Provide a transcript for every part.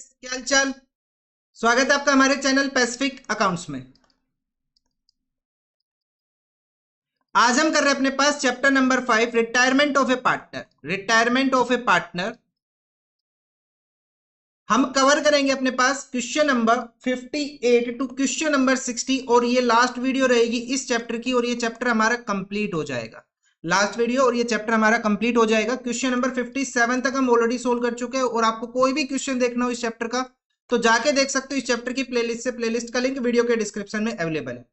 क्या हालचाल। स्वागत है आपका हमारे चैनल पैसिफिक अकाउंट्स में। आज हम कर रहे हैं अपने पास chapter number 5 retirement of a partner. Retirement of a partner हम कवर करेंगे अपने पास question number 58 to question number 60 और ये लास्ट वीडियो रहेगी इस चैप्टर की और ये चैप्टर हमारा कंप्लीट हो जाएगा। लास्ट वीडियो और ये चैप्टर हमारा कंप्लीट हो जाएगा। क्वेश्चन नंबर 57 तक हम ऑलरेडी सोल्व कर चुके हैं और आपको कोई भी क्वेश्चन देखना हो इस चैप्टर का तो जाके देख सकते हो। इस चैप्टर की प्लेलिस्ट से प्लेलिस्ट का लिंक वीडियो के डिस्क्रिप्शन में अवेलेबल है।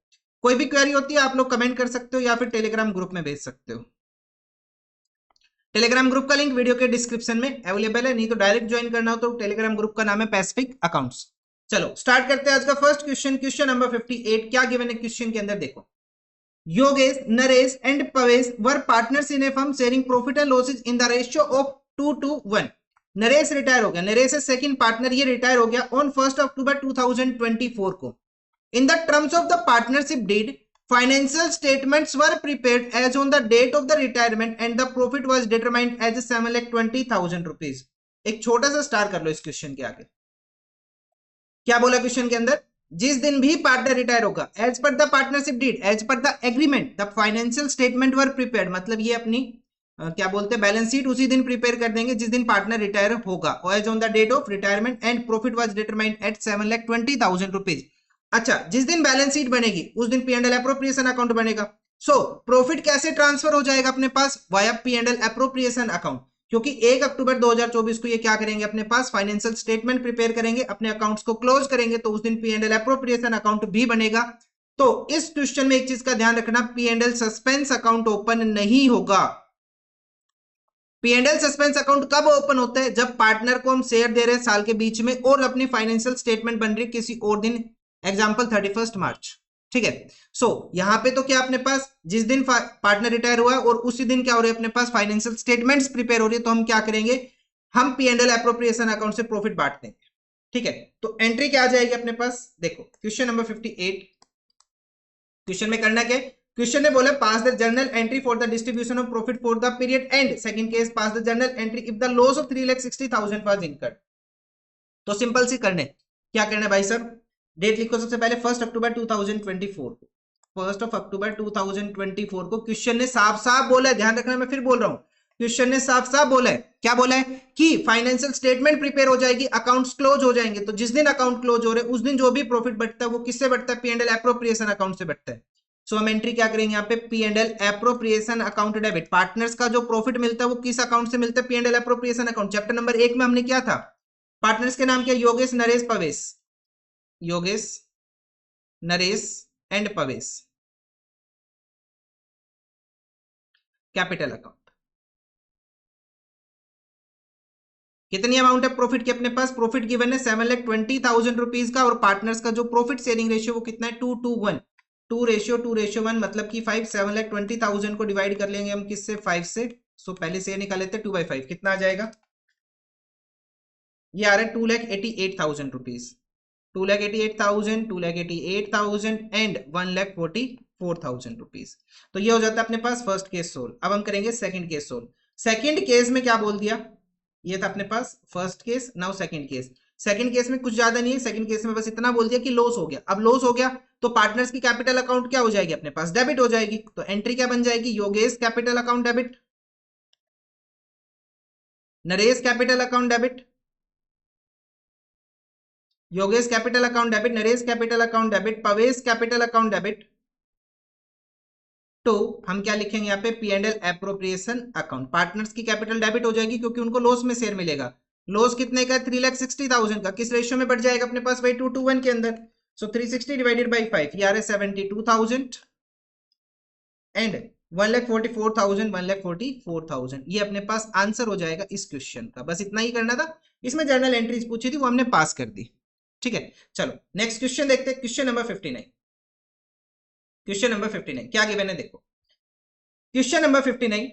कोई भी क्वेरी होती है आप लोग कमेंट कर सकते हो या फिर टेलीग्राम ग्रुप में भेज सकते हो। टेलीग्राम ग्रुप का लिंक वीडियो के डिस्क्रिप्शन में अवेलेबल है, नहीं तो डायरेक्ट ज्वाइन करना हो तो टेलीग्राम ग्रुप का नाम है पैसिफिक अकाउंट्स। चलो स्टार्ट करते हैं आज का फर्स्ट क्वेश्चन। क्वेश्चन नंबर 58 क्या गिवन है क्वेश्चन के अंदर देखो। Yogesh, Naresh and Pavesh were partners in a firm sharing profit and losses in the ratio of 2:1। Naresh retire हो गया, नरेश है सेकंड पार्टनर, ये रिटायर हो गया ऑन 1 अक्टूबर 2024 को। In the terms of the partnership deed financial statements were prepared as on the date of the retirement and the profit was determined as 7,20,000 rupees। एक छोटा सा स्टार कर लो इस क्वेश्चन के आगे। क्या बोला क्वेश्चन के अंदर, जिस दिन भी पार्टनर रिटायर होगा as per the partnership deed as per the agreement the financial statement were prepared, मतलब ये अपनी क्या बोलते हैं बैलेंस शीट उसी दिन प्रिपेयर कर देंगे जिस दिन पार्टनर रिटायर होगा। As on the date of retirement and profit was determined at 7,20,000 rupees. अच्छा, जिस दिन बैलेंस शीट बनेगी उस दिन P&L एप्रोप्रिएशन अकाउंट बनेगा। सो प्रॉफिट कैसे ट्रांसफर हो जाएगा अपने पास, वाया P&L एप्रोप्रिएशन अकाउंट, क्योंकि 1 अक्टूबर 2024 को ये क्या करेंगे अपने पास फाइनेंशियल स्टेटमेंट प्रिपेयर करेंगे, अपने अकाउंट्स को क्लोज करेंगे, तो उस दिन P&L एप्रोप्रिएशन अकाउंट भी बनेगा। तो इस क्वेश्चन में एक चीज का ध्यान रखना, P&L सस्पेंस अकाउंट ओपन नहीं होगा। P&L सस्पेंस अकाउंट कब ओपन होता है, जब पार्टनर को हम शेयर दे रहे हैं साल के बीच में और अपनी फाइनेंशियल स्टेटमेंट बन रही है किसी और दिन, एग्जाम्पल 31 मार्च। ठीक है। सो यहां पे तो क्या अपने पास जिस दिन पार्टनर रिटायर हुआ है और उसी दिन क्या हो रही है अपने पास फाइनेंशियल स्टेटमेंट्स प्रिपेयर हो रही है, तो हम क्या करेंगे, हम P&L एप्रोप्रिएशन अकाउंट से प्रॉफिट बांट देंगे। ठीक है, तो एंट्री क्या आ जाएगी अपने पास, देखो क्वेश्चन नंबर 58। क्वेश्चन में करना क्या है, क्वेश्चन ने बोला pass the journal entry for the distribution of profit for the period and second case pass the journal entry if the loss of 3,60,000 was incurred. तो सिंपल सी करने, क्या करना है भाई साहब, डेट लिखो सबसे पहले 1 अक्टूबर 2024 को। 1 अक्टूबर 2024 को क्वेश्चन ने साफ साफ बोला है, ध्यान रखना मैं फिर बोल रहा हूं, क्वेश्चन ने साफ साफ बोला है, क्या बोला है कि फाइनेंशियल स्टेटमेंट प्रिपेयर हो जाएगी, अकाउंट्स क्लोज हो जाएंगे, तो जिस दिन अकाउंट क्लोज हो रहे उस दिन जो भी प्रॉफिट बढ़ता है वो किससे बढ़ता है, P&L एप्रोप्रिएशन अकाउंट से बढ़ता है। सो हम एंट्री क्या करेंगे यहाँ पे, P&L appropriation account debit. Partners का जो प्रॉफिट मिलता है वो किस अकाउंट से मिलता है, P&L appropriation account. Chapter number 1 में हमने क्या था, पार्टनर्स के नाम क्या, Yogesh, Naresh, Pavesh, Yogesh, Naresh and Pavesh, capital account. कितनी अमाउंट है प्रॉफिट की अपने पास, प्रॉफिट गिवन है 7,20,000 रुपीज का और पार्टनर्स का जो प्रॉफिट शेयरिंग रेशियो वो कितना है 2:1, 2:1, मतलब कि 5, 7,20,000 को डिवाइड कर लेंगे हम किससे, 5 से। सो पहले से निकाल लेते हैं 2/5, कितना आ जाएगा, ये आ रहा है 2,88,000 रुपीज। 2,88,000, 2,88,000 and 1,44,000 rupees. तो ये हो जाता है अपने पास फर्स्ट केस सोल्व। अब हम करेंगे second case solve. Second case में क्या बोल दिया, ये था अपने पास first case, now second case. Second case में कुछ ज्यादा नहीं है, सेकंड केस में बस इतना बोल दिया कि लॉस हो गया। अब लॉस हो गया तो पार्टनर्स की कैपिटल अकाउंट क्या हो जाएगी अपने पास, डेबिट हो जाएगी। तो एंट्री क्या बन जाएगी, Yogesh capital account debit, Naresh capital account debit, Yogesh capital account debit, Naresh capital account debit, Pavesh capital account debit. तो हम क्या लिखेंगे यहाँ पे, P&L एप्रोप्रिएशन अकाउंट। पार्टनर्स की कैपिटल डेबिट हो जाएगी क्योंकि उनको लॉस में शेयर मिलेगा। लॉस कितने का है, 3,60,000 का। किस रेशियो में बढ़ जाएगा अपने पास भाई, 2:1 के अंदर। सो 360 डिवाइडेड बाई 5, ये आ रहा है 72,000 एंड 1,44,000, 1,44,000। ये अपने पास आंसर हो जाएगा इस क्वेश्चन का। बस इतना ही करना था। इसमें जर्नल एंट्रीज पूछी थी वो हमने पास कर दी। ठीक है, चलो नेक्स्ट क्वेश्चन देखते हैं। Question number 59। क्वेश्चन नंबर 59 क्या गिवन है देखो। Question number 59,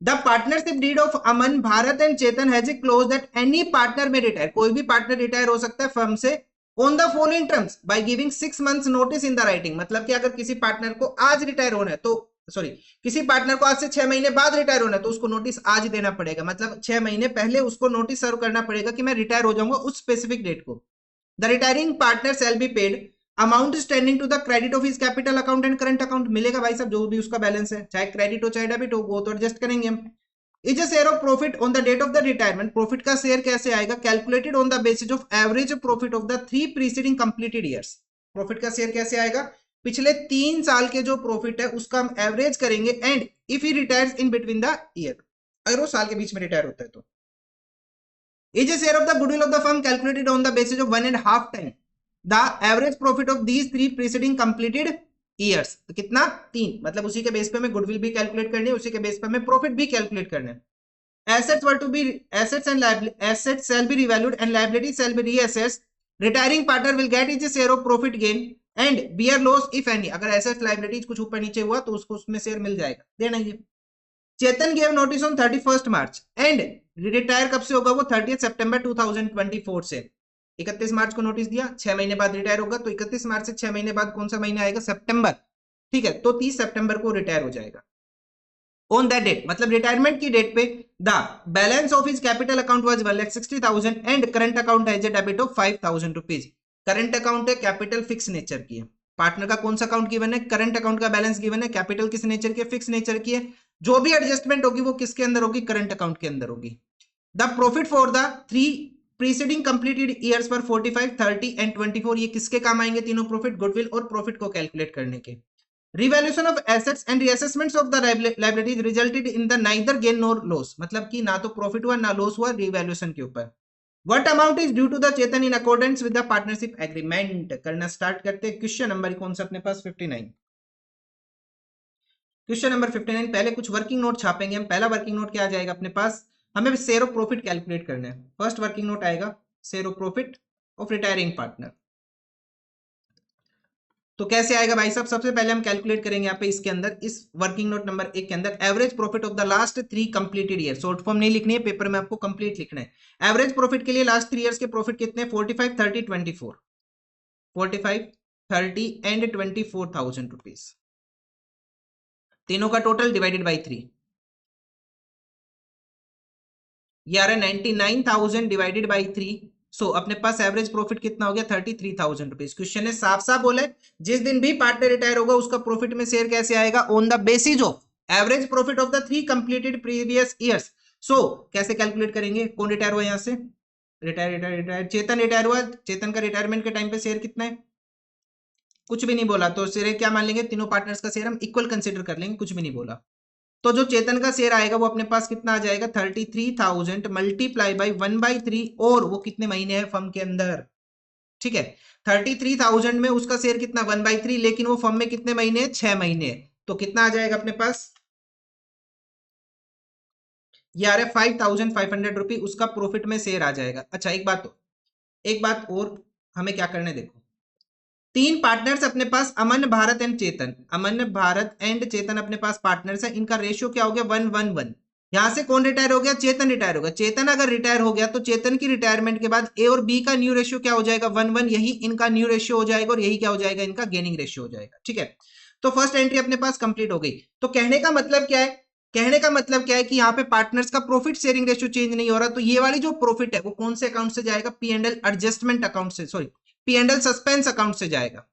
the partnership deed of Aman, Bharat and Chetan has close that any partner में रिटायर, कोई भी पार्टनर रिटायर हो सकता है फर्म से on the following terms by giving 6 months notice in the writing. मतलब कि अगर किसी पार्टनर को आज रिटायर होना है तो सॉरी किसी पार्टनर को आज से 6 महीने बाद रिटायर होना है तो उसको नोटिस आज देना पड़ेगा, मतलब 6 महीने पहले उसको नोटिस सर्व करना पड़ेगा कि मैं रिटायर हो जाऊंगा उस स्पेसिफिक डेट को। The retiring partner shall be paid amount standing to the credit of his capital account and current account. मिलेगा भाई साहब जो भी उसका बैलेंस है, चाहे क्रेडिट हो चाहे डेबिट हो, वो तो एडजस्ट करेंगे हम। Is a share of profit on the date of the retirement. Profit का शेयर कैसे आएगा? Calculated on the basis of average profit of the 3 preceding completed years. Profit का शेयर कैसे आएगा? पिछले 3 साल के जो प्रॉफिट है उसका हम एवरेज करेंगे and if he retires in between the year, अगर वो साल के बीच में रिटायर होता है तो। Is a share of the goodwill of the firm calculated on the basis of 1.5 time the average profit of these 3 preceding completed years. तो कितना? 3, मतलब उसी के बेस पे हमें गुडविल भी कैलकुलेट करनी है, उसी के बेस पे हमें प्रॉफिट भी कैलकुलेट करना है। Assets were to be assets shall be revalued and liabilities shall be reassessed. Retiring partner will get his share of profit gain and bear loss if any. अगर assets liabilities कुछ ऊपर नीचे हुआ तो उसको उसमें शेयर मिल जाएगा, देना ही। चेतन gave notice on 31st March and retire कब से होगा? वो 30 सितंबर 2024 से। 31 मार्च को नोटिस दिया, 6 महीने बाद रिटायर होगा, तो 31 मार्च से 6 महीने बाद कौन सा महीना आएगा? सितंबर, ठीक है, तो 30 सितंबर को रिटायर हो जाएगा। ऑन दैट डेट, मतलब रिटायरमेंट की डेट पे the balance of his capital account was 1,60,000 and current account has a debit of 5,000 rupees. Current account है, कैपिटल फिक्स नेचर की है। पार्टनर का कौन सा अकाउंट गिवन है? करंट अकाउंट का बैलेंस गिवन है। कैपिटल किस नेचर की है? फिक्स नेचर की है। जो भी एडजस्टमेंट होगी वो किसके अंदर होगी? करंट अकाउंट के अंदर होगी। The profit for the 3 preceding completed years पर 45, 30 एंड 24, ये किसके काम आएंगे? तीनों प्रॉफिट, गुडविल और प्रॉफिट को कैलकुलेट करने के। Revaluation of assets and reassessments of the liabilities resulted in the neither gain nor loss, मतलब कि ना तो प्रॉफिट हुआ ना लॉस हुआ रिवैल्यूएशन के ऊपर। What amount is due to the Chetan in accordance with the partnership agreement? करना स्टार्ट करते हैं। क्वेश्चन नंबर कौन सा अपने पास? 59। Question number 59। पहले कुछ वर्किंग नोट छापेंगे हम। पहला वर्किंग नोट क्या आ जाएगा अपने पास? हमें शेयर ऑफ प्रॉफिट कैलकुलेट करना है। फर्स्ट वर्किंग नोट आएगा share of profit of retiring partner. तो कैसे आएगा भाई साहब? सबसे पहले हम कैलकुलेट करेंगे यहाँ पे इसके अंदर, इस वर्किंग नोट नंबर 1 के अंदर, average profit of the last 3 completed year. Short form नहीं लिखनी है, पेपर में आपको कंप्लीट लिखना है। एवरेज प्रॉफिट के लिए लास्ट 3 इयर्स के प्रॉफिट कितने? 45, 30, 24। 45, 30 एंड 24,000 रुपीज, तीनों का टोटल डिवाइडेड बाई 3, ये आ रहा है 99,000 डिवाइडेड बाई 3। सो अपने पास एवरेज प्रॉफिट कितना हो गया? 33,000 रुपीज। क्वेश्चन ने साफ साफ बोला है जिस दिन भी पार्टनर रिटायर होगा उसका प्रॉफिट में शेयर कैसे आएगा? On the basis of average profit of the 3 completed previous years. So कैसे कैलकुलेट करेंगे? कौन रिटायर हुआ? यहां से रिटायर चेतन रिटायर हुआ। चेतन का रिटायरमेंट के टाइम पे शेयर कितना है? कुछ भी नहीं बोला, तो शेयर क्या मान लेंगे? तीनों पार्टनर्स का शेयर हम इक्वल कंसिडर कर लेंगे, कुछ भी नहीं बोला। तो जो चेतन का शेयर आएगा वो अपने पास कितना आ जाएगा? 33,000 मल्टीप्लाई बाई 1/3, और वो कितने महीने हैं फर्म के अंदर? ठीक है, 33,000 में उसका शेयर कितना? 1/3, लेकिन वो फर्म में कितने महीने? 6 महीने। तो कितना आ जाएगा अपने पास? ये आ रहा है 5,500 रुपी उसका प्रॉफिट में शेयर आ जाएगा। अच्छा एक बात और हमें क्या करना है, देखो 3 पार्टनर्स अपने पास, अमन, भारत एंड चेतन। अमन, भारत एंड चेतन अपने पास पार्टनर्स है। इनका रेशियो क्या हो गया? 1:1:1। यहां से कौन रिटायर हो गया? चेतन रिटायर हो गया। चेतन अगर रिटायर हो गया तो चेतन की रिटायरमेंट के बाद ए और बी का न्यू रेशियो क्या हो जाएगा? 1:1। यही इनका न्यू रेशियो हो जाएगा और यही क्या हो जाएगा? इनका गेनिंग रेशियो हो जाएगा। ठीक है, तो फर्स्ट एंट्री अपने पास कंप्लीट हो गई। तो कहने का मतलब क्या है? कहने का मतलब क्या है कि यहाँ पे पार्टनर्स का प्रॉफिट शेयरिंग रेशियो चेंज नहीं हो रहा, तो ये वाली जो प्रॉफिट है वो कौन से अकाउंट से जाएगा? P&L एडजस्टमेंट अकाउंट से, सॉरी P&L सस्पेंस अकाउंट से जाएगा।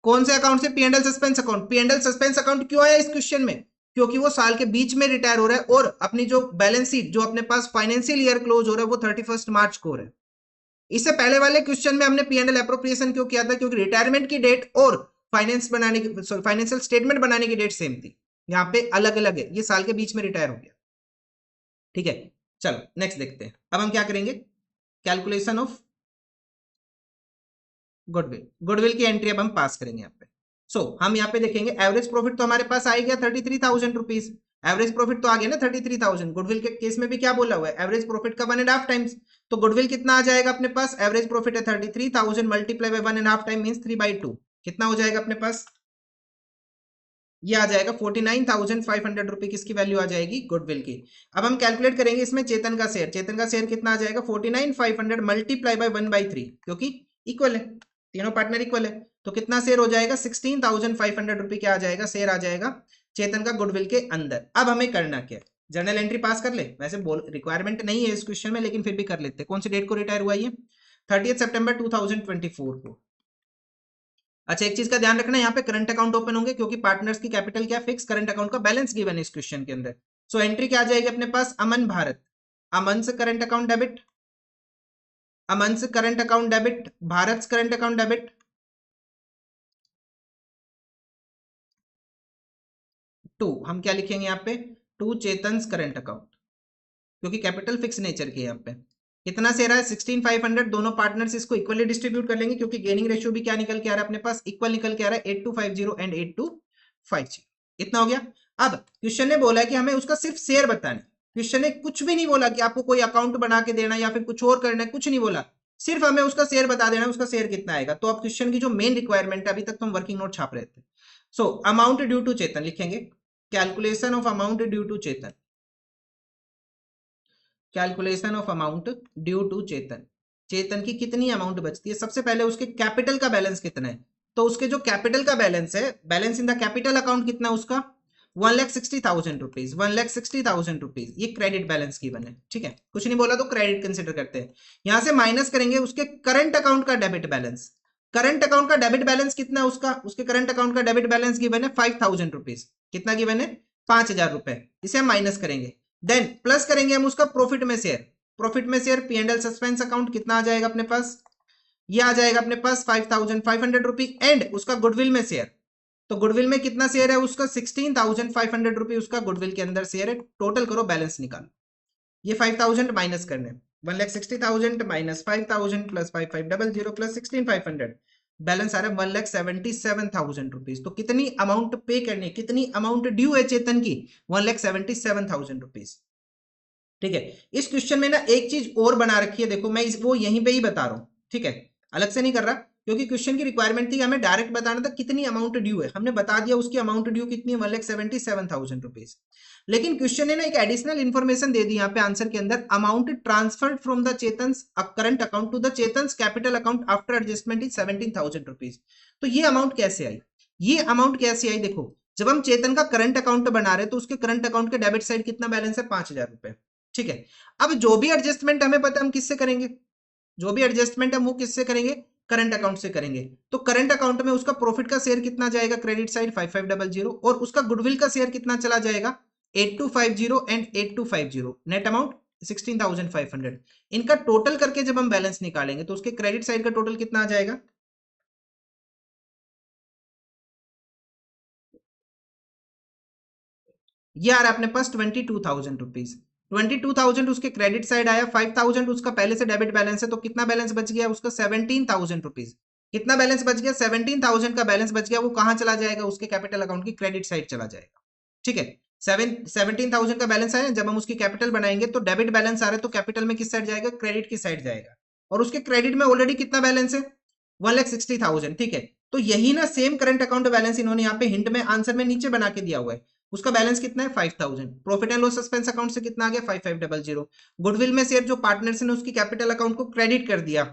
कौन से अकाउंट से? P&L suspense account. P&L suspense account क्यों आया इस क्वेश्चन में? क्योंकि वो साल के बीच में रिटायर हो रहा है और अपनी जो बैलेंस शीट, जो अपने पास फाइनेंशियल ईयर क्लोज हो रहा है वो 31 मार्च को हो रहा है। इससे पहले वाले क्वेश्चन में हमने P&L एप्रोप्रिएशन क्यों किया था? क्योंकि रिटायरमेंट की डेट और फाइनेंशियल स्टेटमेंट बनाने की डेट सेम थी। यहाँ पे अलग अलग है, ये साल के बीच में रिटायर हो गया। ठीक है, चलो नेक्स्ट देखते हैं। अब हम क्या करेंगे? कैलकुलेशन ऑफ गुडविल की एंट्री अब हम पास करेंगे यहाँ पे। हम यहाँ पे देखेंगे एवरेज प्रॉफिट तो हमारे पास आ गया 33,000 रुपीज। एवरेज प्रॉफिट तो आ गया ना 33,000। गुडविल के केस में भी क्या बोला हुआ है? एवरेज प्रॉफिट का 1.5 टाइम्स। तो गुडविल कितना आ जाएगा अपने पास? एवरेज प्रॉफिट है 33,000 मल्टीप्लाई बाय 1.5 टाइम मींस 3/2। कितना हो जाएगा अपने पास? ये आ जाएगा 49,500 रुपए। किसकी वैल्यू आ जाएगी? गुडविल की। अब हम कैलकुलेट करेंगे इसमें चेतन का शेयर। चेतन का शेयर कितना आ जाएगा? 49,500 मल्टीप्लाई बाय 1/3, क्योंकि इक्वल है, तीनों पार्टनर इक्वल है। तो कितना शेयर हो जाएगा? 16,500 रुपए क्या आ जाएगा? शेयर आ जाएगा। चेतन का गुडविल के अंदर। अब हमें करना क्या है, जर्नल एंट्री पास कर ले, वैसे बोल रिक्वायरमेंट नहीं है इस क्वेश्चन में, लेकिन फिर भी कर लेते हैं। कौन सी डेट को रिटायर हुआ ये? 30 सितंबर 2024 को। अच्छा, एक चीज का ध्यान रखना, यहाँ पे करंट अकाउंट ओपन होंगे क्योंकि पार्टनर्स की कैपिटल क्या फिक्स, करंट अकाउंट का बैलेंस गिवन है इस क्वेश्चन के अंदर। सो एंट्री क्या आ जाएगी अपने पास, अमन भारत, अमन से करंट अकाउंट डेबिट, अमन से करंट अकाउंट डेबिट, भारत से करंट अकाउंट डेबिट, टू हम क्या लिखेंगे यहाँ पे, टू चेतन करंट अकाउंट, क्योंकि कैपिटल फिक्स नेचर की है यहाँ पे। कितना शेयर है, 16,500, दोनों पार्टनर्स इसको इक्वली डिस्ट्रीब्यूट कर लेंगे क्योंकि गेनिंग रेशियो भी क्या निकल के आ रहा है अपने पास, इक्वल निकल के आ रहा है, 8250 एंड 8250। इतना हो गया। अब क्वेश्चन ने बोला है कि हमें उसका सिर्फ शेयर बताना है, क्वेश्चन ने कुछ भी नहीं बोला कि आपको कोई अकाउंट बना के देना या फिर कुछ और करना है, कुछ नहीं बोला, सिर्फ हमें उसका शेयर बता देना, उसका शेयर कितना आएगा। तो अब क्वेश्चन की जो मेन रिक्वायरमेंट है, अभी तक तो हम वर्किंग नोट छाप रहे थे। So amount due to Chetan लिखेंगे, calculation of amount due to Chetan, calculation of amount due to Chetan, Chetan की कितनी अमाउंट बचती है। सबसे पहले उसके कैपिटल का बैलेंस कितना है, तो उसके जो कैपिटल का बैलेंस है, balance in the capital account कितना है उसका, 1,60,000 रुपीज, 1,60,000 रुपीज, ये क्रेडिट बैलेंस की बने। ठीक है, कुछ नहीं बोला तो क्रेडिट कंसिडर करते हैं। यहां से माइनस करेंगे उसके करंट अकाउंट का डेबिट बैलेंस, करंट अकाउंट का डेबिट बैलेंस कितना है उसका, उसके करंट अकाउंट का डेबिट बैलेंस गिवन है 5,000 रुपीज, कितना गिवन है, 5,000 रुपए, इसे हम माइनस करेंगे। देन प्लस करेंगे हम उसका प्रॉफिट में शेयर, प्रॉफिट में शेयर P&L सस्पेंस अकाउंट कितना आ जाएगा अपने पास, ये आ जाएगा अपने पास 5,500 रुपीज, एंड उसका गुडविल में शेयर, तो गुडविल में कितना शेयर है उसका, 16,500 रुपीज उसका गुडविल के अंदर शेयर है। टोटल करो, बैलेंस निकालो, ये 5,000 माइनस करने, 1,60,000 माइनस 5,000 प्लस 5,500 प्लस 16,500, बैलेंस आ रहा है 1,77,000 रुपीज। तो कितनी अमाउंट पे करनी, कितनी अमाउंट ड्यू है चेतन की, 1,77,000 रुपीज। ठीक है, इस क्वेश्चन में ना एक चीज और बना रखी है, देखो मैं वो यहीं पे ही बता रहा हूं, ठीक है, अलग से नहीं कर रहा, क्योंकि क्वेश्चन की रिक्वायरमेंट थी हमें डायरेक्ट बताना था कितनी अमाउंट ड्यू है, हमने बता दिया उसकी अमाउंट ड्यू कितनी है, 1,77,000 रुपीज। लेकिन क्वेश्चन ने ना एक एडिशनल इंफॉर्मेशन दे दी यहाँ पे आंसर के अंदर, amount transferred from the Chetan's current account to the Chetan's capital account after adjustment is 17,000 rupees. तो ये अमाउंट कैसे आई, ये अमाउंट कैसे आई, देखो जब हम चेतन का करंट अकाउंट बना रहे तो उसके करंट अकाउंट के डेबिट साइड कितना बैलेंस है, 5,000 रुपए। ठीक है, अब जो भी एडजस्टमेंट हमें पता है हम किससे करेंगे, जो भी एडजस्टमेंट हम वो किससे करेंगे, करंट अकाउंट से करेंगे। तो करंट अकाउंट में उसका प्रॉफिट का शेयर कितना जाएगा, क्रेडिट साइड 5,500, और उसका गुडविल का शेयर कितना चला जाएगा, 8,250 एंड 8,250, नेट अमाउंट 16,500। इनका टोटल करके जब हम बैलेंस निकालेंगे तो उसके क्रेडिट साइड का टोटल कितना आ जाएगा, ये आ रहा है अपने पास 22,000 रुपीज। 22,000 उसके क्रेडिट साइड आया, 5,000 उसका पहले से डेबिट बैलेंस है, तो कितना बैलेंस बच गया उसका, 17,000 रुपीज। कितना बैलेंस बच गया, 17,000 का बैलेंस बच गया, वो कहां चला जाएगा, उसके कैपिटल अकाउंट की क्रेडिट साइड चला जाएगा। ठीक है, 17,000 का बैलेंस आया, जब हम उसकी कैपिटल बनाएंगे तो डेबिट बैलेंस आ रहा है, तो कैपिटल में किस साइड जाएगा, क्रेडिट की साइड जाएगा, और उसके क्रेडिट में ऑलरेडी कितना बैलेंस है, 1,60,000। ठीक है, तो यही ना सेम करंट अकाउंट बैलेंस इन्होंने यहाँ पे हिंट में आंसर में नीचे बना के दिया हुआ है, उसका बैलेंस कितना है, 5,000। Profit and loss suspense account से कितना आ गया, 5,500। गुडविल में शेयर जो पार्टनर्स ने उसकी कैपिटल अकाउंट को क्रेडिट कर दिया,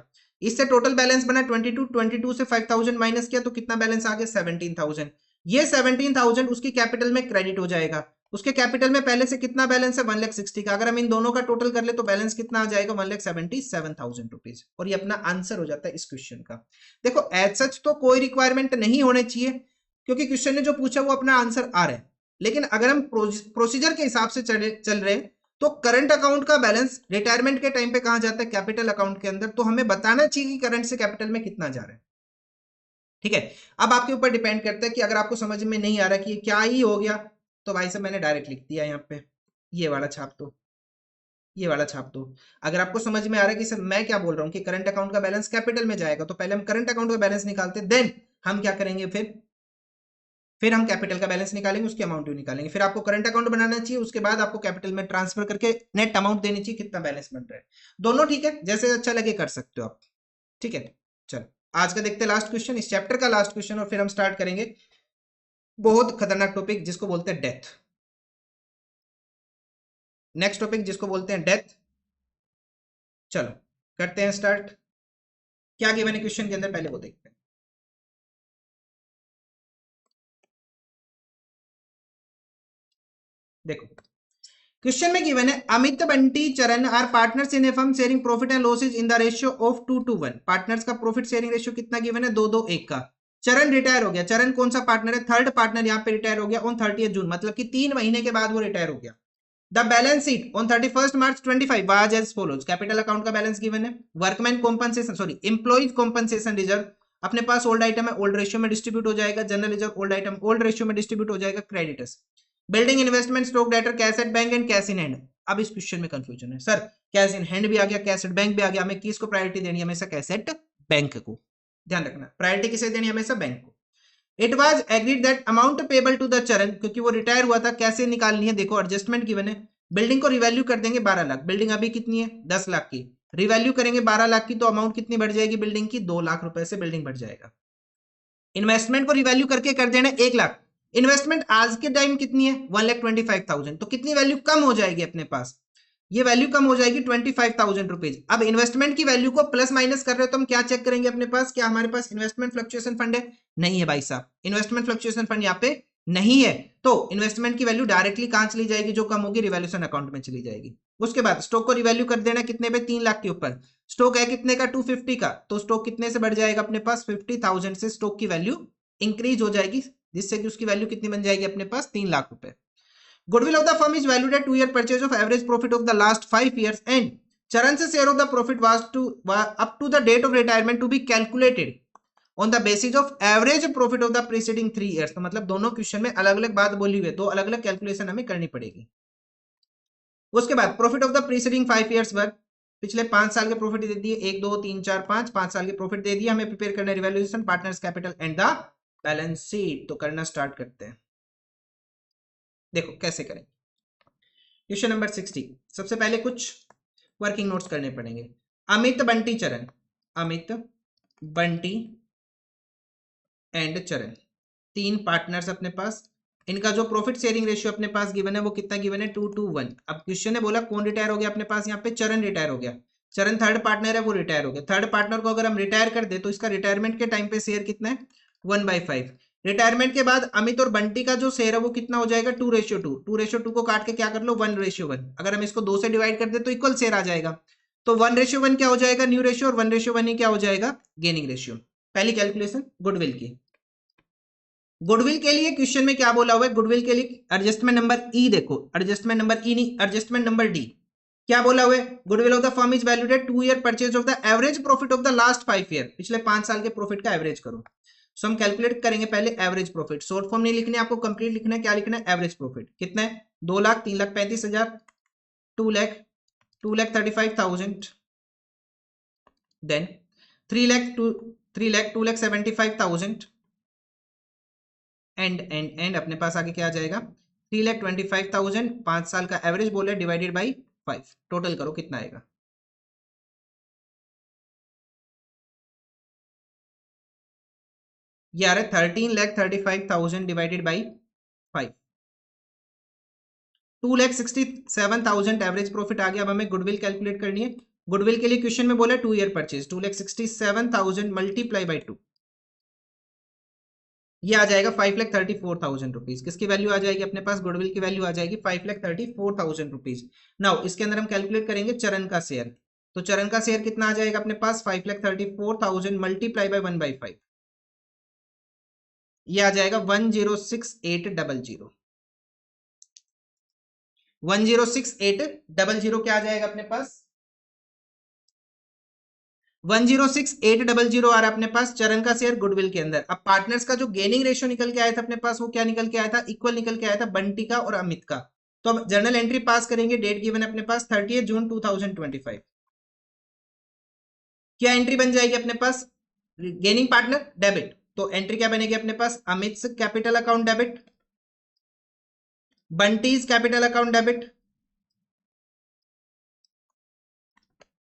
इससे टोटल बैलेंस बना 22 से 5,000 माइनस किया तो कितना बैलेंस आ गया, 17,000। ये 17,000 उसकी कैपिटल में क्रेडिट हो जाएगा, उसके कैपिटल में पहले से कितना बैलेंस है, 1,60,000 का, अगर हम इन दोनों का टोटल कर ले तो बैलेंस कितना आ जाएगा, 1,77,000 रुपीज। और ये अपना आंसर हो जाता है इस क्वेश्चन का। देखो एज सच तो कोई रिक्वायरमेंट नहीं होने चाहिए, क्योंकि क्वेश्चन ने जो पूछा वो अपना आंसर आ रहा है, लेकिन अगर हम प्रोसीजर के हिसाब से चल रहे हैं तो करंट अकाउंट का बैलेंस रिटायरमेंट के टाइम पे कहां जाता है, कैपिटल अकाउंट के अंदर, तो हमें बताना चाहिए कि करंट से कैपिटल में कितना जा रहा है। ठीक है, अब आपके ऊपर डिपेंड करता है कि अगर आपको समझ में नहीं आ रहा कि ये क्या ही हो गया, तो भाई साहब मैंने डायरेक्ट लिख दिया यहाँ पे, ये वाला छाप दो, ये वाला छाप दो। अगर आपको समझ में आ रहा है कि सर मैं क्या बोल रहा हूँ कि करंट अकाउंट का बैलेंस कैपिटल में जाएगा, तो पहले हम करंट अकाउंट का बैलेंस निकालते, देन हम क्या करेंगे, फिर हम कैपिटल का बैलेंस निकालेंगे, उसकी अमाउंट निकालेंगे, फिर आपको करंट अकाउंट बनाना चाहिए, उसके बाद आपको कैपिटल में ट्रांसफर करके नेट अमाउंट देनी चाहिए, कितना बैलेंस बन रहा है। दोनों ठीक है, जैसे अच्छा लगे कर सकते हो आप। ठीक है, चलो आज का देखते हैं लास्ट क्वेश्चन, इस चैप्टर का लास्ट क्वेश्चन, और फिर हम स्टार्ट करेंगे बहुत खतरनाक टॉपिक जिसको बोलते हैं डेथ। नेक्स्ट टॉपिक जिसको बोलते हैं डेथ। चलो करते हैं स्टार्ट, क्या गिवन है क्वेश्चन के अंदर पहले वो देखते हैं। देखो क्वेश्चन में गिवन है Amit Bunty Charan are partners in a firm sharing profit and losses in the ratio of 2:1। Partners का प्रॉफिट शेयरिंग रेशियो कितना गिवन है 2:1 का। चरण रिटायर हो गया, चरण कौन सा पार्टनर है, थर्ड पार्टनर यहाँ पे रिटायर हो गया ऑन 30 जून, मतलब कि 3 महीने के बाद वो रिटायर हो गया। The balance sheet on 31 March 25 was as follows. Capital account का बैलेंस गिवन है, workman compensation sorry employees compensation reserve अपने पास ओल्ड आइटम है, ओल्ड रेशियो में डिस्ट्रीब्यूट हो जाएगा। General reserve old item old ratio में डिस्ट्रीब्यूट हो जाएगा। Creditors building investment stock debtor cash at bank and cash in hand. अब इस क्वेश्चन में कंफ्यूजन है, सर कैश इन हैंड भी आ गया, कैश एट बैंक भी आ गया, हमें किसको प्रायोरिटी देनी है, हमेशा कैश एट बैंक को। ध्यान रखना प्रायोरिटी किसे देनी है, हमेशा बैंक को। It was agreed that amount payable to the Charan, क्योंकि वो रिटायर हुआ था, कैसे निकालनी है देखो, एडजस्टमेंट गिवन है। बिल्डिंग को रिवैल्यू कर देंगे 12 लाख, बिल्डिंग अभी कितनी है 10 लाख की, रिवैल्यू करेंगे 12 लाख की, तो अमाउंट कितनी बढ़ जाएगी बिल्डिंग की 2 लाख रुपए से बिल्डिंग बढ़ जाएगा। इन्वेस्टमेंट को रिवैल्यू करके कर देना 1 लाख, इन्वेस्टमेंट आज के टाइम कितनी है 1,25,000, तो कितनी वैल्यू कम हो जाएगी अपने पास, ये वैल्यू कम हो जाएगी 25,000 रुपीज। अब इन्वेस्टमेंट की वैल्यू को प्लस माइनस कर रहे हो तो हम क्या चेक करेंगे अपने पास, क्या हमारे पास इन्वेस्टमेंट फ्लक्चुएशन फंड है, नहीं है भाई साहब, इन्वेस्टमेंट फ्लक्चुएशन फंड यहाँ पे नहीं है, तो इन्वेस्टमेंट की वैल्यू डायरेक्टली कहां चली जाएगी, जो कम होगी रिवैल्यूएशन अकाउंट में चली जाएगी। उसके बाद स्टॉक को रिवैल्यू कर देना कितने पे 3 लाख के ऊपर, स्टॉक है कितने का 250 का, तो स्टॉक कितने से बढ़ जाएगा अपने पास 50,000 से स्टॉक की वैल्यू इंक्रीज हो जाएगी, जिससे कि उसकी वैल्यू कितनी बन जाएगी अपने पास 3 लाख रुपए। Goodwill of the firm is valued at 2-year purchase of average profit of the last 5 years and Charan's share of the profit was up to the date of retirement to be calculated on the basis of average profit of the preceding 3 years। तो मतलब दोनों question में अलग अलग बात बोली हुई है, तो अलग अलग कैलकुलेशन हमें करनी पड़ेगी। उसके बाद profit of the preceding 5 years work, पिछले 5 साल के प्रॉफिट दे दिए 1 2 3 4 5 साल के प्रॉफिट दे दिए, हमें प्रिपेयर करना है revaluation, partners capital and the balance sheet. तो करना स्टार्ट करते हैं, देखो कैसे करें। क्वेश्चन नंबर 60, सबसे पहले कुछ वर्किंग नोट्स करने पड़ेंगे। अमित बंटी चरण, अमित बंटी एंड चरण 3 पार्टनर्स अपने पास, इनका जो प्रॉफिट शेयरिंग रेशियो अपने पास गिवन है वो कितना गिवन है 2:1। अब क्वेश्चन ने बोला कौन रिटायर हो गया अपने पास, यहाँ पे चरण रिटायर हो गया, चरण थर्ड पार्टनर है वो रिटायर हो गया। थर्ड पार्टनर को अगर हम रिटायर कर दे तो इसका रिटायरमेंट के टाइम पे शेयर कितना है 1/5। रिटायरमेंट के बाद अमित और बंटी का जो शेयर है वो कितना हो जाएगा 2:2। 2:2 को काट के क्या कर लो 1:1। अगर हम इसको 2 से डिवाइड कर दे तो इक्वल शेयर आ जाएगा, तो 1:1 क्या हो जाएगा न्यू रेशियो और 1:1 ही क्या हो जाएगा गेनिंग रेशियो। पहली कैलकुलेशन गुडविल की। गुडविल के लिए क्वेश्चन में क्या बोला हुआ है, गुडविल के लिए एडजस्टमेंट नंबर ई देखो, एडजस्टमेंट नंबर ई नहीं एडजस्टमेंट नंबर डी, क्या बोला हुआ है goodwill of the firm is valued at 2-year purchase of the average profit of the last 5 year। पिछले 5 साल के प्रॉफिट का एवरेज करो। सो हम कैलकुलेट करेंगे पहले एवरेज प्रॉफिट, शॉर्ट फॉर्म नहीं लिखने आपको कंप्लीट लिखना है, क्या लिखना है एवरेज प्रॉफिट कितना है 2 लाख 3,35,000 2 लाख 2,35,000 देन 3 लाख 2,75,000 एंड अपने पास आगे क्या आ जाएगा 3,25,000। 5 साल का एवरेज बोले डिवाइडेड बाई 5, टोटल करो कितना आएगा, ये आ रहा है 13,35,000 डिवाइडेड बाई 5, 2,67,000 एवरेज प्रॉफिट आ गया। अब हमें गुडविल कैलकुलेट करनी है। गुडविल के लिए क्वेश्चन में बोला 2-year परचेज, 2,67,000 मल्टीप्लाई बाई 2, ये आ जाएगा 5,34,000 रुपीज। किसकी वैल्यू आ जाएगी अपने पास, गुडविल की वैल्यू आ जाएगी 5,34,000 रुपीज। नाउ इसके अंदर हम कैलकुलेट करेंगे चरण का शेयर, तो चरण का शेयर कितना आ जाएगा अपने पास 5,34,000 मल्टीप्लाई बाई 1/5, ये आ जाएगा 1,06,800। 1,06,800 क्या आ जाएगा अपने पास 1,06,800 आ रहा है अपने पास चरण का शेयर गुडविल के अंदर। अब पार्टनर्स का जो गेनिंग रेशियो निकल के आया था अपने पास वो क्या निकल के आया था, इक्वल निकल के आया था बंटी का और अमित का। तो अब जर्नल एंट्री पास करेंगे, डेट गिवन है अपने पास 30 जून 2025। क्या एंट्री बन जाएगी अपने पास, गेनिंग पार्टनर डेबिट, तो एंट्री क्या बनेगी अपने पास Amit capital account debit, Bunty's capital account debit,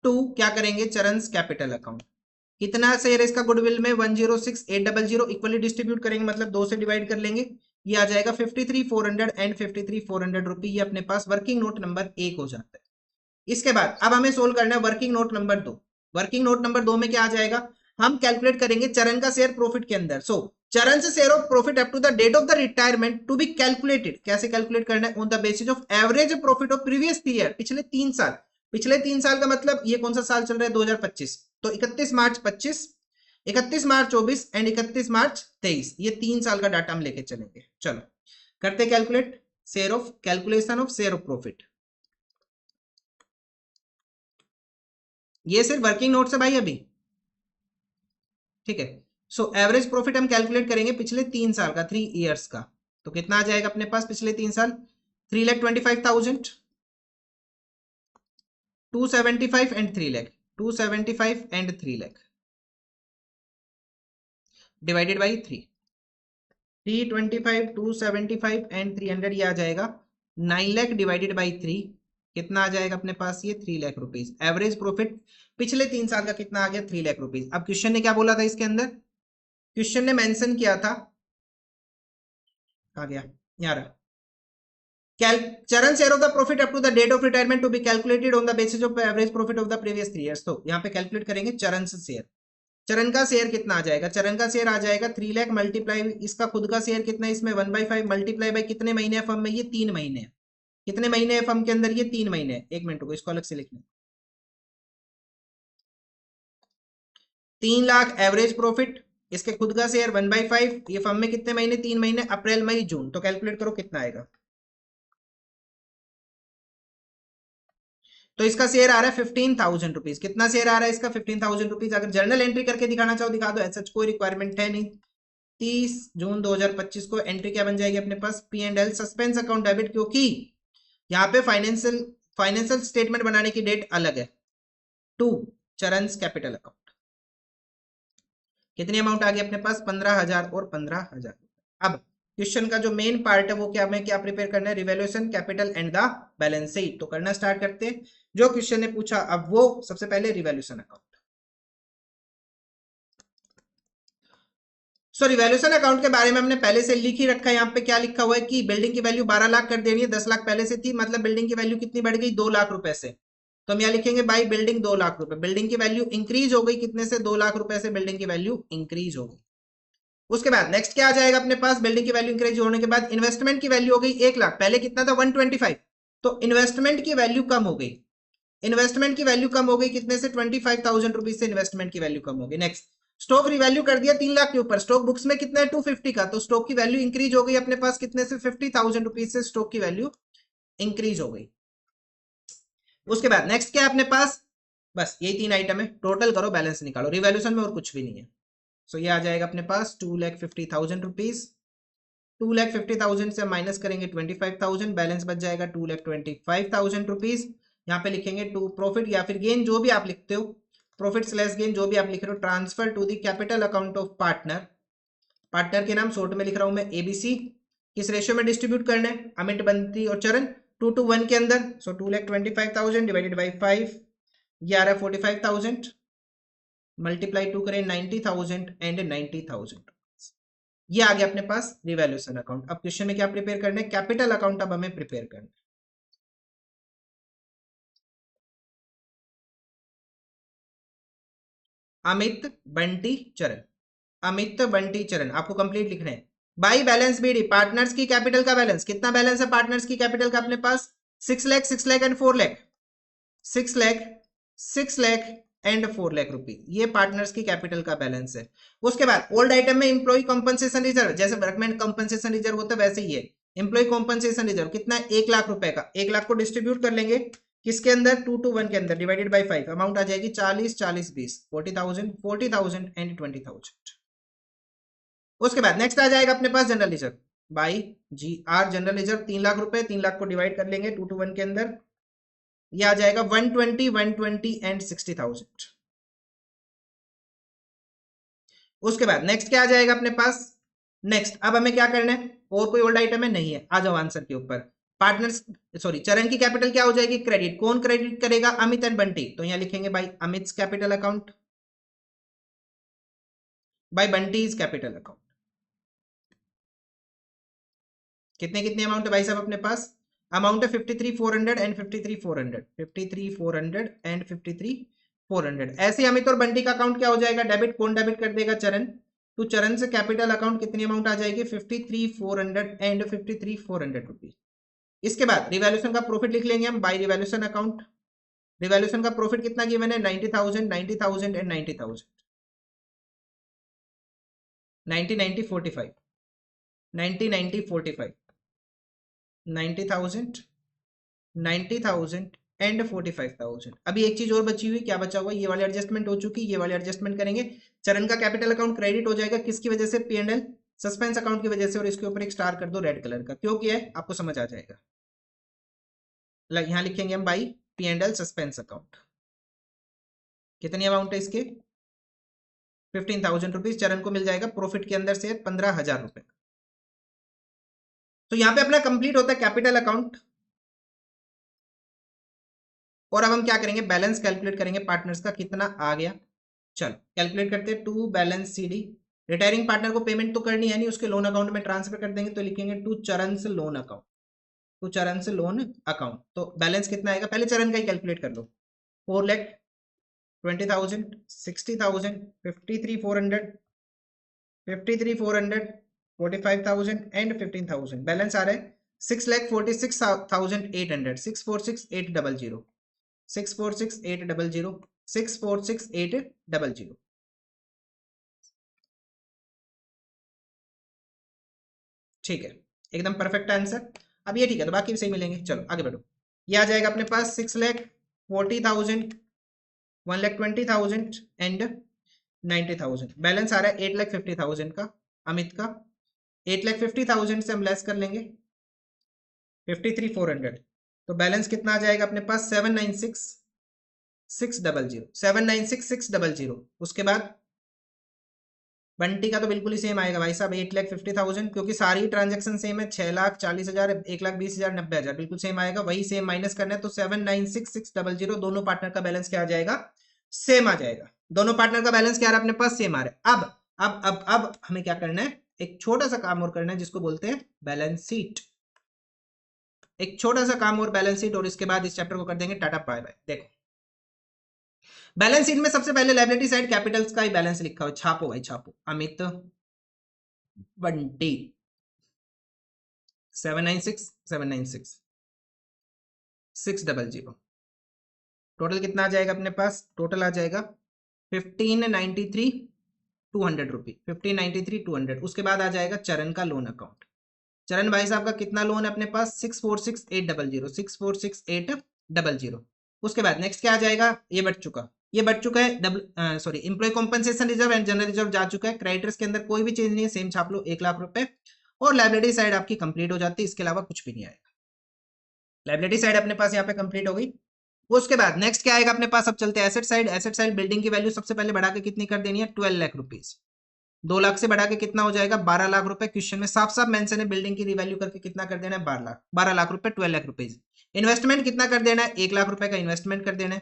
to क्या करेंगे चरण's कैपिटल अकाउंट। कितना शेयर इसका गुडविल में 1,06,800 इक्वली डिस्ट्रीब्यूट करेंगे, मतलब 2 से डिवाइड कर लेंगे, ये आ जाएगा 53,400 एंड 53,400 रुपए, ये अपने पास वर्किंग नोट नंबर 1 हो जाता है। इसके बाद अब हमें सोल्व करना है working note number 2। Working note number 2 में क्या आ जाएगा, हम कैलकुलेट करेंगे चरण का शेयर प्रॉफिट के अंदर। सो चरण से share of profit up to the date of the retirement to be calculated, कैसे कैलकुलेट करना है, on the basis of average profit of previous year, पिछले 3 साल। पिछले 3 साल का मतलब ये कौन सा साल चल रहा है, 2025, तो 31 मार्च 25, 31 मार्च 24 एंड 31 मार्च 23, ये 3 साल का डाटा हम लेके चलेंगे। चलो करते calculate share of, calculation of share of profit. ये सिर्फ वर्किंग नोट से भाई अभी, ठीक है। सो एवरेज प्रॉफिट हम कैलकुलेट करेंगे पिछले 3 साल का, 3 ईयर्स का, तो कितना आ जाएगा अपने पास पिछले 3 साल, 3,25,000, 275 and 3 lakh, 275 and 3 lakh divided by 3, 325, 275 and 300, ये आ जाएगा 9 लाख डिवाइडेड बाई 3, कितना आ जाएगा अपने पास, ये 3 लाख रुपीज। एवरेज प्रॉफिट पिछले 3 साल का कितना आ गया, 3 लाख रुपीज। अब क्वेश्चन ने क्या बोला था इसके अंदर, क्वेश्चन ने मेंशन किया था, आ गया यार, Charan share of the profit up to the date of retirement to be calculated on the basis of average profit of the previous 3 years. तो यहाँ पे कैलकुलेट करेंगे चरण से शेयर, चरण का शेयर कितना आ जाएगा, चरण का शेयर आ जाएगा 3 लाख मल्टीप्लाई, इसका खुद का शेयर कितना है इसमें 1/5 मल्टीप्लाई बाई कितने महीने है फर्म में, ये 3 महीने है। कितने महीने है फर्म के अंदर, ये 3 महीने है। एक मिनट को इसको अलग से लिखना, 3 लाख एवरेज प्रॉफिट, इसके खुद का शेयर 1/5, ये फर्म में कितने महीने, 3 महीने, अप्रैल मई जून, तो कैलकुलेट करो कितना आएगा। तो इसका शेयर आ रहा है 15,000 रुपीज। कितना शेयर आ रहा है इसका, 15,000 रुपीज। अगर जर्नल एंट्री करके दिखाना चाहो दिखा दो, ऐसा कोई रिक्वायरमेंट है नहीं। 30 जून 2025 को एंट्री क्या बन जाएगी अपने पास, P&L सस्पेंस अकाउंट डेबिट, क्योंकि यहाँ पे फाइनेंशियल स्टेटमेंट बनाने की डेट अलग है, टू चरण कैपिटल अकाउंट। कितनी अमाउंट आ गई अपने पास, 15,000 और 15,000। अब क्वेश्चन का जो मेन पार्ट है वो क्या, हमें क्या प्रिपेयर करना है, revaluation capital and the balance sheet. तो करना स्टार्ट करते हैं जो क्वेश्चन ने पूछा। अब वो सबसे पहले रिवैल्यूएशन अकाउंट, सो रिवैल्यूएशन अकाउंट के बारे में हमने पहले से लिख ही रखा है। यहाँ पे क्या लिखा हुआ है कि बिल्डिंग की वैल्यू 12 लाख कर देनी है, 10 लाख पहले से थी, मतलब बिल्डिंग की वैल्यू कितनी बढ़ गई, 2 लाख रुपए से। तो हम यहाँ लिखेंगे बाई बिल्डिंग 2 लाख रुपए, बिल्डिंग की वैल्यू इंक्रीज हो गई कितने से, 2 लाख रुपए से बिल्डिंग की वैल्यू इंक्रीज हो गई। उसके बाद नेक्स्ट क्या आ जाएगा अपने पास, बिल्डिंग की वैल्यू इंक्रीज होने के बाद इन्वेस्टमेंट की वैल्यू हो गई 1 लाख, पहले कितना था 125, तो इन्वेस्टमेंट की वैल्यू कम हो गई। इन्वेस्टमेंट की वैल्यू कम हो गई कितने से, 25,000 रुपीज से इन्वेस्टमेंट की वैल्यू कम हो गई। नेक्स्ट स्टॉक रिवैल्यू कर दिया 3 लाख के ऊपर, स्टॉक बुक्स में कितना है 250 का, तो स्टॉक की वैल्यू इंक्रीज हो गई अपने पास कितने से, 50,000 रुपीज से स्टॉक की वैल्यू इंक्रीज हो गई। उसके बाद नेक्स्ट क्या है अपने पास, बस यही 3 आइटम है, टोटल करो बैलेंस निकालो, रिवैल्यूएशन में और कुछ भी नहीं है। सो ये आ जाएगा अपने पास 2,50,000 रुपीज, 2,50,000 से माइनस करेंगे 25,000, बैलेंस बच जाएगा 2,25,000 रुपीज। यहाँ पे लिखेंगे टू प्रॉफिट या फिर गेन, जो भी आप लिखते हो, प्रॉफिट स्लैश गेन जो भी आप लिख रहे हो, transfer to the capital account of partner, partner के नाम शॉर्ट में लिख रहा हूं मैं ABC। किस रेशियो में डिस्ट्रीब्यूट करना है, अमित बंटी और चरण, 2:1 के अंदर। सो 2,25,000 डिवाइडेड बाई 5, ये आ रहा है 45,000, मल्टीप्लाई 2 करें 90,000 एंड 90,000। ये आ गया अपने पास रिवैल्यूएशन अकाउंट। अब क्वेश्चन में क्या प्रिपेयर करना है, कैपिटल अकाउंट अब हमें प्रिपेयर करना है। अमित बंटी चरण, अमित बंटी चरण आपको कंप्लीट लिखना है। बाई बैलेंस बीडी, पार्टनर्स की कैपिटल का बैलेंस, कितना बैलेंस है पार्टनर्स की कैपिटल का अपने पास, 6 lakh, 6 lakh and 4 lakh, 6 lakh, 6 lakh and 4 lakh rupees, ये पार्टनर्स की कैपिटल का बैलेंस है। उसके बाद ओल्ड आइटम में एम्प्लॉय कॉम्पनसेशन रिजर्व, जैसे वर्कमैन कॉम्पनसेशन रिजर्व होता है वैसे ही है एम्प्लॉय कॉम्पनसेशन रिजर्व, कितना है 1 लाख रुपए का। 1 लाख को डिस्ट्रीब्यूट कर लेंगे किसके अंदर, 2:1 के अंदर, डिवाइडेड बाई 5, अमाउंट आ जाएगी 40, 40, 20, 40,000, 40,000 एंड 20,000। उसके बाद नेक्स्ट आ जाएगा अपने पास general reserve by GR, general reserve 3 lakh रुपए, 3 लाख को डिवाइड कर लेंगे 2:1 के अंदर, ये आ जाएगा 120, 120 एंड 60,000। उसके बाद नेक्स्ट क्या आ जाएगा अपने पास, नेक्स्ट अब हमें क्या करना है, और कोई ओल्ड आइटम है नहीं है, आ जाओ आंसर के ऊपर। पार्टनर्स सॉरी चरण की कैपिटल क्या हो जाएगी, क्रेडिट, कौन क्रेडिट करेगा, अमित एंड बंटी, तो यहां लिखेंगे by Amit capital account by Bunty's capital account. कितने कितने अमाउंट है भाई साहब अपने पास, अमाउंट है 53,400 एंड 53,400, 53,400 एंड 53,400। ऐसे अमित और बंटी का अकाउंट क्या हो जाएगा, डेबिट, कौन डेबिट कर देगा, चरण, तो चरण से कैपिटल अकाउंट कितनी अमाउंट आ जाएगी 53,400 एंड 53,400 रुपीज। इसके बाद रिवैल्यूएशन का प्रॉफिट लिख लेंगे हम बाय रिवैल्यूएशन अकाउंट। रिवैल्यूएशन का प्रॉफिट कितना गिवन है 90,000 90,000 एंड 90,000 90 90 45 90 90 45 90,000 90,000 एंड 45,000। अभी एक चीज और बची हुई, क्या बचा हुआ, ये वाली एडजस्टमेंट हो चुकी, ये वाली एडजस्टमेंट करेंगे। चरण का कैपिटल अकाउंट क्रेडिट हो जाएगा किसकी वजह से, P&L सस्पेंस अकाउंट की वजह से, और इसके ऊपर एक स्टार कर दो रेड कलर का, क्यों किया है आपको समझ आ जाएगा। यहां लिखेंगे हम बाई P&L सस्पेंस अकाउंट। कितनी अमाउंट है इसके 15,000 रुपीज। चरण को मिल जाएगा प्रॉफिट के अंदर से 15,000 रुपए। तो यहां पे अपना कंप्लीट होता है कैपिटल अकाउंट। और अब हम क्या करेंगे, बैलेंस कैलकुलेट करेंगे पार्टनर्स का कितना आ गया। चलो कैलकुलेट करते हैं। To balance CD, retiring partner को पेमेंट तो करनी है नहीं, उसके लोन अकाउंट में ट्रांसफर कर देंगे, तो लिखेंगे टू चरण से लोन अकाउंट, टू चरण से लोन अकाउंट। तो बैलेंस कितना आएगा, पहले चरण का ही कैलकुलेट कर लो। 4,20,000 60,000 53,400 53,400 45,000 एंड 15,000। बैलेंस आ रहा है 6,46,800 646,800 646,800 646,800। ठीक है, एकदम परफेक्ट आंसर। अब ये ठीक है, तो बाकी भी सही मिलेंगे। चलो आगे बढ़ो। ये आ जाएगा अपने पास 6,40,000 1,20,000 एंड 90,000। बैलेंस आ रहा है 8,50,000 का अमित का। 8,50,000 से हम लेस कर लेंगे 53,400, तो बैलेंस कितना आ जाएगा अपने पास 796,600 796,600। उसके बाद बंटी का तो बिल्कुल ही सेम आएगा भाई साहब 8,50,000, क्योंकि सारी ट्रांजेक्शन सेम है। 6,40,000 1,20,000 90,000 बिल्कुल सेम आएगा, वही सेम माइनस करना है। तो 796,600 दोनों पार्टनर का बैलेंस क्या आ जाएगा, सेम आ जाएगा। दोनों पार्टनर का बैलेंस क्या आ रहा है अपने पास, सेम आ रहा है। अब हमें क्या करना है, एक छोटा सा काम और करना है जिसको बोलते हैं बैलेंस शीट। एक छोटा सा काम और बैलेंस शीट, और इसके बाद इस चैप्टर को कर देंगे टाटा बाय बाय। देखो बैलेंस शीट में सबसे पहले लायबिलिटी साइड कैपिटल्स का ही बैलेंस लिखा हुआ, छापो भाई छापो। अमित बंटी 796,600 टोटल कितना आ जाएगा अपने पास, टोटल आ जाएगा 1593,200 रुपी 1593,200। उसके बाद आ जाएगा चरण का लोन अकाउंट। चरण भाई साहब का कितना लोन है अपने पास 646,800 646,800। उसके बाद नेक्स्ट क्या आ जाएगा, ये बढ़ चुका है sorry employee compensation reserve and general reserve जा चुका है। क्रेडिटर्स के अंदर कोई भी चेंज नहीं है, सेम छाप लो 1,00,000 रुपए, और लाइबिलिटी साइड आपकी कंप्लीट हो जाती है। इसके अलावा कुछ भी नहीं आएगा। लाइबिलिटी साइड अपने पास यहाँ पे कंप्लीट हो गई। उसके बाद नेक्स्ट क्या आएगा अपने पास, अब चलते हैं asset side. Asset side building की वैल्यू सबसे पहले बढ़ा के कितनी कर देनी है 12 लाख रुपीज। 2 लाख से बढ़ा के कितना हो जाएगा 12 लाख रुपए। क्वेश्चन में साफ साफ मेंशन है बिल्डिंग की रिवैल्यू करके कितना कर देना है 12 लाख रुपए 12 लाख रुपीज। इन्वेस्टमेंट कितना कर देना है 1 लाख रुपए का इन्वेस्टमेंट कर देना है।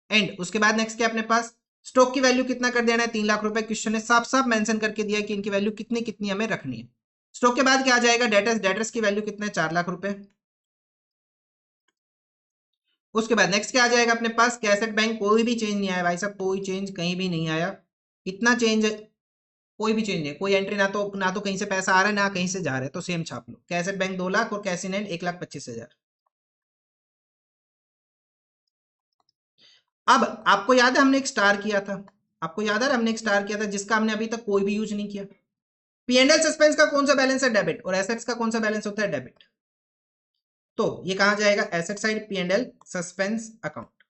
एंड उसके बाद नेक्स्ट क्या अपने पास, स्टॉक की वैल्यू कितना कर देना है 3 लाख रुपए। क्वेश्चन ने साफ साफ मेंशन करके दिया है कि इनकी वैल्यू कितनी कितनी हमें रखनी है। स्टॉक के बाद क्या आ जाएगा डेटर्स, डेटर्स की वैल्यू कितना है 4 लाख रुपए। उसके बाद नेक्स्ट क्या आ जाएगा अपने पास, कैसेट बैंक कोई भी चेंज नहीं आया भाई साहब, कोई चेंज कहीं भी नहीं आया। इतना चेंज कोई भी चेंज नहीं, कोई एंट्री ना तो कहीं से पैसा आ रहा है ना कहीं से जा रहा है, तो सेम छाप लो। कैसेट बैंक 2 लाख और कैसिन एंड 1,25,000। अब आपको याद है हमने एक स्टार किया था, आपको याद है हमने एक स्टार किया था जिसका हमने अभी तक कोई भी यूज नहीं किया। P&L सस्पेंस का कौन सा बैलेंस है डेबिट, और एसेट्स का कौन सा बैलेंस होता है डेबिट। तो ये कहां जाएगा asset side P&L suspense account.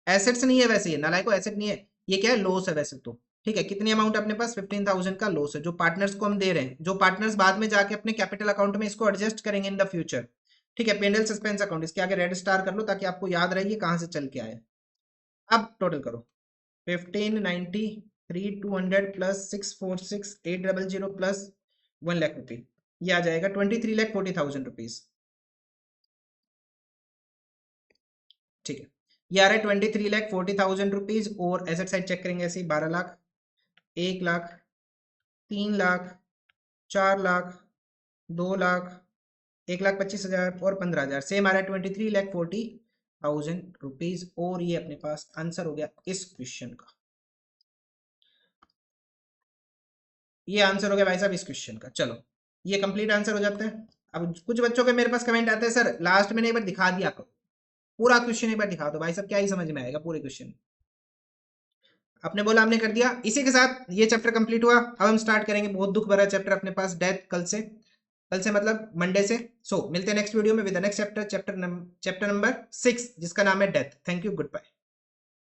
Assets नहीं है वैसे, ये नालायक को एसेट नहीं है, ये क्या है लॉस है वैसे तो। ठीक है, कितनी अमाउंट अपने पास 15,000 का लॉस है जो पार्टनर्स को हम दे रहे हैं, जो पार्टनर्स बाद में जाके अपने कैपिटल अकाउंट में इसको एडजस्ट करेंगे इन द फ्यूचर। ठीक है, P&L सस्पेंस अकाउंट, इसके आगे रेड स्टार कर लो ताकि आपको याद रहे कहां से चल के आए। अब टोटल करो 15,93,200 प्लस 646,800 प्लस 1 लाख रुपी, ये आ जाएगा 23,40,000 रुपीज। ठीक है, ये आ रहा है 23,40,000 रुपीज। और एसेट साइड चेक करेंगे ऐसे ही 12 लाख 1 लाख 3 लाख 4 लाख 2 लाख 1,25,000 और 15,000, सेम आ रहा है 23,40,000 रुपीज। और ये अपने पास आंसर हो गया इस क्वेश्चन का। ये आंसर हो गया भाई साहब इस क्वेश्चन का। चलो ये कंप्लीट आंसर हो जाता है। अब कुछ बच्चों के मेरे पास कमेंट आते हैं, सर लास्ट में एक बार दिखा दिया करो, पूरा क्वेश्चन एक बार दिखा दो भाई साहब, क्या ही समझ में आएगा पूरे क्वेश्चन। आपने बोला हमने कर दिया। इसी के साथ ये चैप्टर कंप्लीट हुआ। अब हम स्टार्ट करेंगे बहुत दुख भरा चैप्टर अपने पास, डेथ, कल से मतलब मंडे से। सो मिलते हैं नेक्स्ट वीडियो में with the next chapter, chapter number 6 जिसका नाम है death. Thank you, good bye.